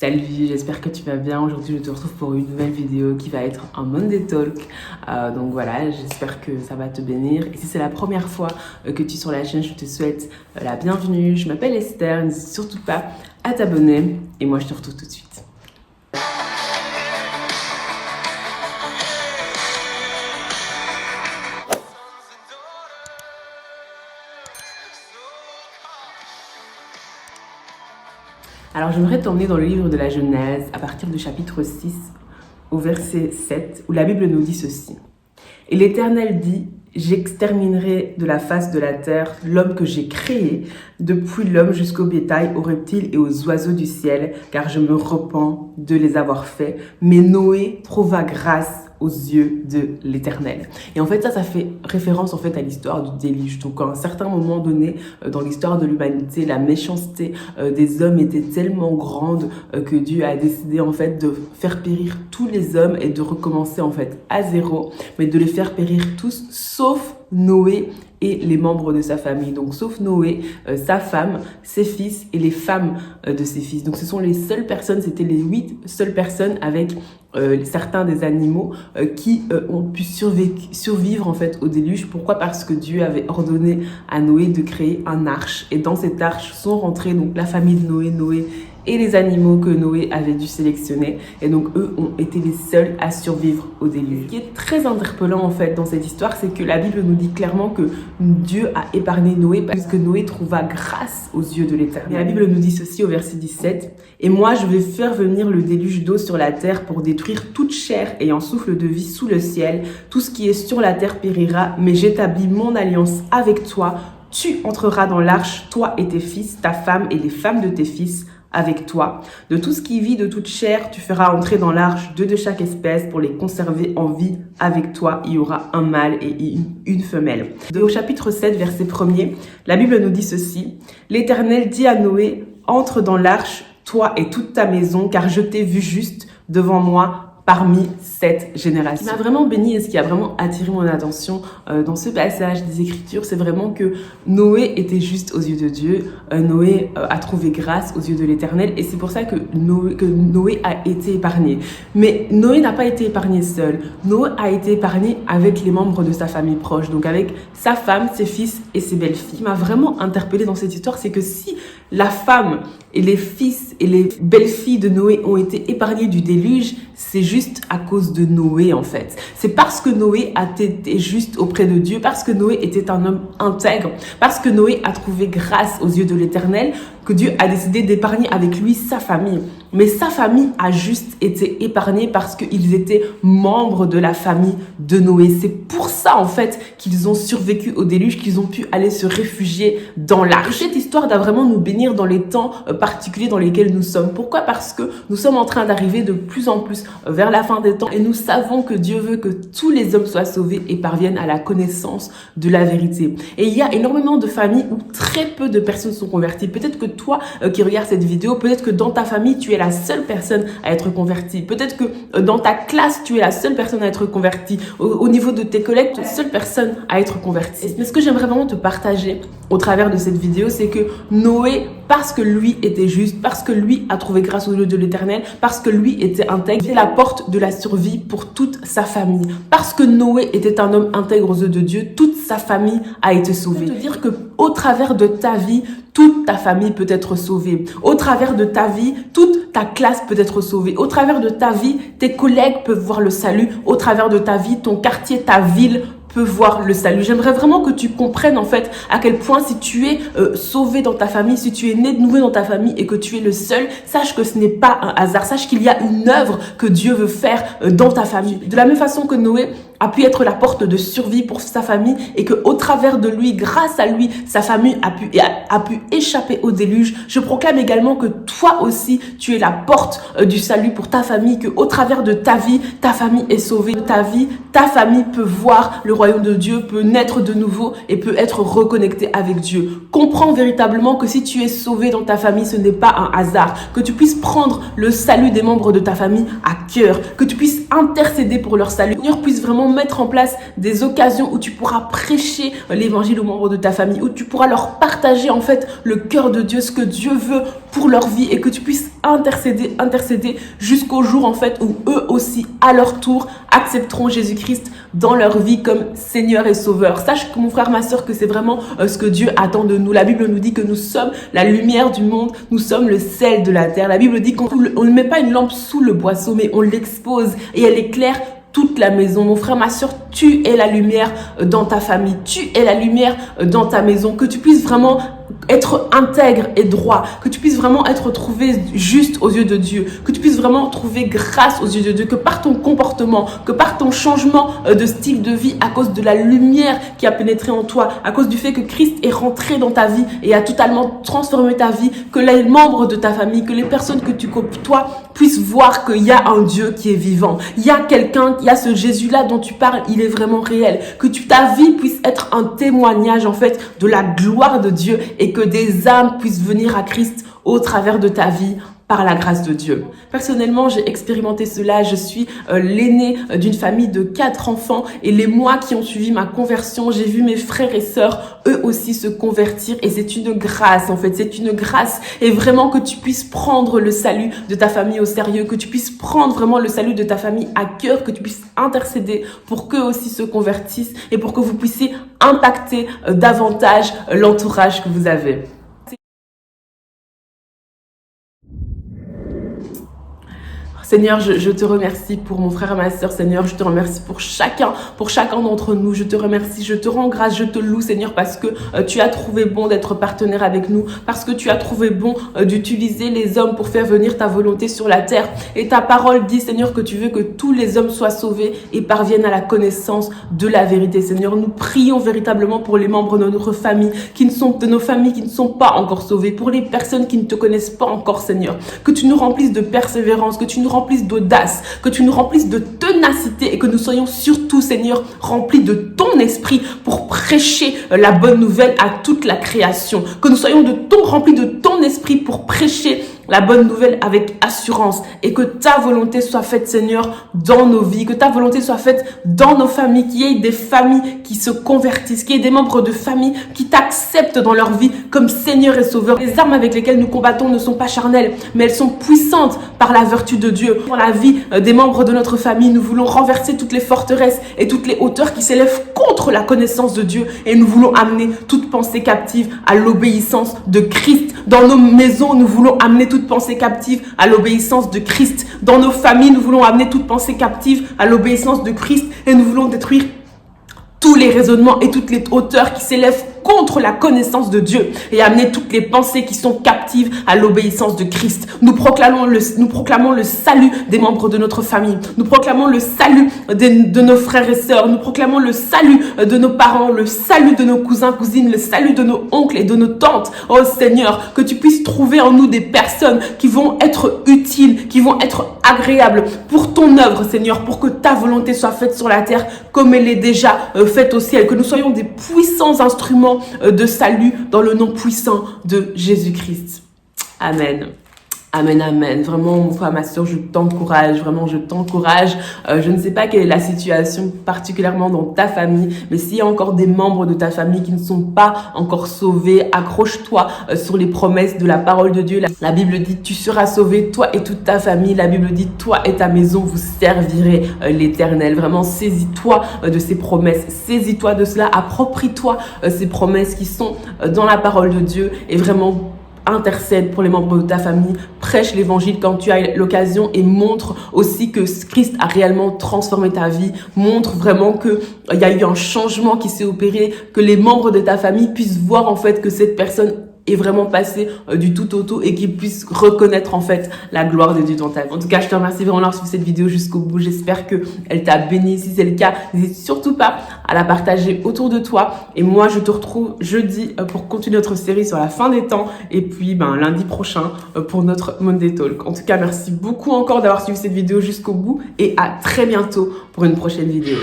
Salut, j'espère que tu vas bien. Aujourd'hui, je te retrouve pour une nouvelle vidéo qui va être un Monday Talk. Donc voilà, j'espère que ça va te bénir. Et si c'est la première fois que tu es sur la chaîne, je te souhaite la bienvenue. Je m'appelle Esther, n'hésite surtout pas à t'abonner. Et moi, je te retrouve tout de suite. Alors, j'aimerais t'emmener dans le livre de la Genèse, à partir du chapitre 6, au verset 7, où la Bible nous dit ceci. « Et l'Éternel dit, j'exterminerai de la face de la terre l'homme que j'ai créé, depuis l'homme jusqu'au bétail, aux reptiles et aux oiseaux du ciel, car je me repens de les avoir faits. Mais Noé trouva grâce aux yeux de l'Éternel. » Et en fait, ça fait référence en fait à l'histoire du déluge. Donc, à un certain moment donné, dans l'histoire de l'humanité, la méchanceté des hommes était tellement grande que Dieu a décidé en fait de faire périr tous les hommes et de recommencer en fait à zéro, mais de les faire périr tous, sauf Noé et les membres de sa famille. Donc, sauf Noé, sa femme, ses fils et les femmes de ses fils. Donc, ce sont les seules personnes, c'était les 8 seules personnes avec certains des animaux qui ont pu survivre en fait au déluge. Pourquoi? Parce que Dieu avait ordonné à Noé de créer un arche. Et dans cette arche sont rentrés donc la famille de Noé et les animaux que Noé avait dû sélectionner. Et donc, eux ont été les seuls à survivre au déluge. Ce qui est très interpellant, en fait, dans cette histoire, c'est que la Bible nous dit clairement que Dieu a épargné Noé parce que Noé trouva grâce aux yeux de l'Éternel. La Bible nous dit ceci au verset 17. « Et moi, je vais faire venir le déluge d'eau sur la terre pour détruire toute chair ayant souffle de vie sous le ciel. Tout ce qui est sur la terre périra, mais j'établis mon alliance avec toi. Tu entreras dans l'arche, toi et tes fils, ta femme et les femmes de tes fils, avec toi. De tout ce qui vit, de toute chair, tu feras entrer dans l'arche 2 de chaque espèce pour les conserver en vie avec toi. Il y aura un mâle et une femelle. » Au chapitre 7, verset 1er, la Bible nous dit ceci. « L'Éternel dit à Noé, entre dans l'arche, toi et toute ta maison, car je t'ai vu juste devant moi parmi cette génération. » Ce qui m'a vraiment béni et ce qui a vraiment attiré mon attention dans ce passage des Écritures, c'est vraiment que Noé était juste aux yeux de Dieu. Noé a trouvé grâce aux yeux de l'Éternel et c'est pour ça que Noé a été épargné. Mais Noé n'a pas été épargné seul. Noé a été épargné avec les membres de sa famille proche, donc avec sa femme, ses fils et ses belles-filles. Ce qui m'a vraiment interpellée dans cette histoire, c'est que si la femme et les fils et les belles-filles de Noé ont été épargnés du déluge, c'est juste à cause de Noé en fait. C'est parce que Noé a été juste auprès de Dieu, parce que Noé était un homme intègre, parce que Noé a trouvé grâce aux yeux de l'Éternel, que Dieu a décidé d'épargner avec lui sa famille. Mais sa famille a juste été épargnée parce qu'ils étaient membres de la famille de Noé. C'est pour ça en fait qu'ils ont survécu au déluge, qu'ils ont pu aller se réfugier dans l'arche. Cette histoire doit vraiment nous bénir dans les temps particuliers dans lesquels nous sommes. Pourquoi? Parce que nous sommes en train d'arriver de plus en plus vers la fin des temps et nous savons que Dieu veut que tous les hommes soient sauvés et parviennent à la connaissance de la vérité. Et il y a énormément de familles où très peu de personnes sont converties. Peut-être que toi qui regardes cette vidéo, peut-être que dans ta famille, tu es la seule personne à être convertie. Peut-être que dans ta classe, tu es la seule personne à être convertie. Au niveau de tes collègues, tu es la seule personne à être convertie. Mais ce que j'aimerais vraiment te partager au travers de cette vidéo, c'est que Noé, parce que lui était juste, parce que lui a trouvé grâce aux yeux de l'Éternel, parce que lui était intègre, c'est la porte de la survie pour toute sa famille. Parce que Noé était un homme intègre aux yeux de Dieu, toute sa famille a été sauvée. Je veux te dire que au travers de ta vie, toute ta famille peut être sauvée. Au travers de ta vie, toute ta classe peut être sauvée. Au travers de ta vie, tes collègues peuvent voir le salut. Au travers de ta vie, ton quartier, ta ville peut voir le salut. J'aimerais vraiment que tu comprennes en fait à quel point si tu es sauvé dans ta famille, si tu es né de nouveau dans ta famille et que tu es le seul, sache que ce n'est pas un hasard. Sache qu'il y a une œuvre que Dieu veut faire dans ta famille. De la même façon que Noé a pu être la porte de survie pour sa famille et que au travers de lui, grâce à lui, sa famille a pu échapper au déluge. Je proclame également que toi aussi, tu es la porte du salut pour ta famille, que au travers de ta vie, ta famille est sauvée. De ta vie, ta famille peut voir le royaume de Dieu, peut naître de nouveau et peut être reconnectée avec Dieu. Comprends véritablement que si tu es sauvé dans ta famille, ce n'est pas un hasard. Que tu puisses prendre le salut des membres de ta famille à cœur, que tu puisses intercéder pour leur salut. Que Seigneur puisse vraiment vraiment mettre en place des occasions où tu pourras prêcher l'évangile aux membres de ta famille, où tu pourras leur partager en fait le cœur de Dieu, ce que Dieu veut pour leur vie, et que tu puisses intercéder jusqu'au jour en fait où eux aussi à leur tour accepteront Jésus-Christ dans leur vie comme Seigneur et Sauveur. Sache que mon frère, ma soeur, que c'est vraiment ce que Dieu attend de nous. La Bible nous dit que nous sommes la lumière du monde, nous sommes le sel de la terre. La Bible dit qu'on ne met pas une lampe sous le boisseau, mais on l'expose et elle éclaire toute la maison. Mon frère, ma soeur, tu es la lumière dans ta famille, tu es la lumière dans ta maison, que tu puisses vraiment être intègre et droit, que tu puisses vraiment être trouvé juste aux yeux de Dieu, que tu puisses vraiment trouver grâce aux yeux de Dieu, que par ton comportement, que par ton changement de style de vie, à cause de la lumière qui a pénétré en toi, à cause du fait que Christ est rentré dans ta vie et a totalement transformé ta vie, que les membres de ta famille, que les personnes que tu côtoies puissent voir qu'il y a un Dieu qui est vivant, il y a quelqu'un, il y a ce Jésus-là dont tu parles, il est vraiment réel, que ta vie puisse être un témoignage en fait de la gloire de Dieu, et que des âmes puissent venir à Christ au travers de ta vie par la grâce de Dieu. Personnellement, j'ai expérimenté cela. Je suis l'aînée d'une famille de 4 enfants, et les mois qui ont suivi ma conversion, j'ai vu mes frères et sœurs eux aussi se convertir, et c'est une grâce en fait, c'est une grâce. Et vraiment que tu puisses prendre le salut de ta famille au sérieux, que tu puisses prendre vraiment le salut de ta famille à cœur, que tu puisses intercéder pour qu'eux aussi se convertissent et pour que vous puissiez impacter davantage l'entourage que vous avez. Seigneur, je te remercie pour mon frère et ma soeur, Seigneur. Je te remercie pour chacun d'entre nous. Je te remercie, je te rends grâce, je te loue, Seigneur, parce que tu as trouvé bon d'être partenaire avec nous, parce que tu as trouvé bon d'utiliser les hommes pour faire venir ta volonté sur la terre. Et ta parole dit, Seigneur, que tu veux que tous les hommes soient sauvés et parviennent à la connaissance de la vérité. Seigneur, nous prions véritablement pour les membres de notre famille, de nos familles qui ne sont pas encore sauvés, pour les personnes qui ne te connaissent pas encore, Seigneur. Que tu nous remplisses de persévérance, que tu nous remplisses d'audace, que tu nous remplisses de ténacité, et que nous soyons surtout, Seigneur, remplis de ton esprit pour prêcher la bonne nouvelle à toute la création. Que nous soyons remplis de ton esprit pour prêcher la bonne nouvelle avec assurance, et que ta volonté soit faite, Seigneur, dans nos vies, que ta volonté soit faite dans nos familles, qu'il y ait des familles qui se convertissent, qu'il y ait des membres de famille qui t'acceptent dans leur vie comme Seigneur et Sauveur. Les armes avec lesquelles nous combattons ne sont pas charnelles, mais elles sont puissantes par la vertu de Dieu. Dans la vie des membres de notre famille, nous voulons renverser toutes les forteresses et toutes les hauteurs qui s'élèvent contre la connaissance de Dieu, et nous voulons amener toute pensée captive à l'obéissance de Christ. Dans nos maisons, nous voulons amener toute pensée captive à l'obéissance de Christ. Dans nos familles, nous voulons amener toute pensée captive à l'obéissance de Christ, et nous voulons détruire tous les raisonnements et toutes les hauteurs qui s'élèvent contre la connaissance de Dieu, et amener toutes les pensées qui sont captives à l'obéissance de Christ. Nous proclamons le salut des membres de notre famille. Nous proclamons le salut de nos frères et sœurs. Nous proclamons le salut de nos parents, le salut de nos cousins, cousines, le salut de nos oncles et de nos tantes. Oh Seigneur, que tu puisses trouver en nous des personnes qui vont être utiles, qui vont être agréables pour ton œuvre, Seigneur, pour que ta volonté soit faite sur la terre comme elle est déjà faite au ciel. Que nous soyons des puissants instruments de salut dans le nom puissant de Jésus-Christ. Amen. Amen, amen. Vraiment, mon frère, ma soeur, je t'encourage. Vraiment, je t'encourage. Je ne sais pas quelle est la situation particulièrement dans ta famille, mais s'il y a encore des membres de ta famille qui ne sont pas encore sauvés, accroche-toi sur les promesses de la parole de Dieu. La Bible dit, tu seras sauvé, toi et toute ta famille. La Bible dit, toi et ta maison, vous servirez l'Éternel. Vraiment, saisis-toi de ces promesses. Saisis-toi de cela. Approprie-toi ces promesses qui sont dans la parole de Dieu, et vraiment, intercède pour les membres de ta famille, prêche l'évangile quand tu as l'occasion, et montre aussi que Christ a réellement transformé ta vie. Montre vraiment que il y a eu un changement qui s'est opéré, que les membres de ta famille puissent voir en fait que cette personne est vraiment passé du tout au tout, et qu'ils puissent reconnaître en fait la gloire de Dieu dans ta vie. En tout cas, je te remercie vraiment d'avoir suivi cette vidéo jusqu'au bout. J'espère que elle t'a béni. Si c'est le cas, n'hésite surtout pas à la partager autour de toi. Et moi, je te retrouve jeudi pour continuer notre série sur la fin des temps, et puis lundi prochain pour notre Monday Talk. En tout cas, merci beaucoup encore d'avoir suivi cette vidéo jusqu'au bout, et à très bientôt pour une prochaine vidéo.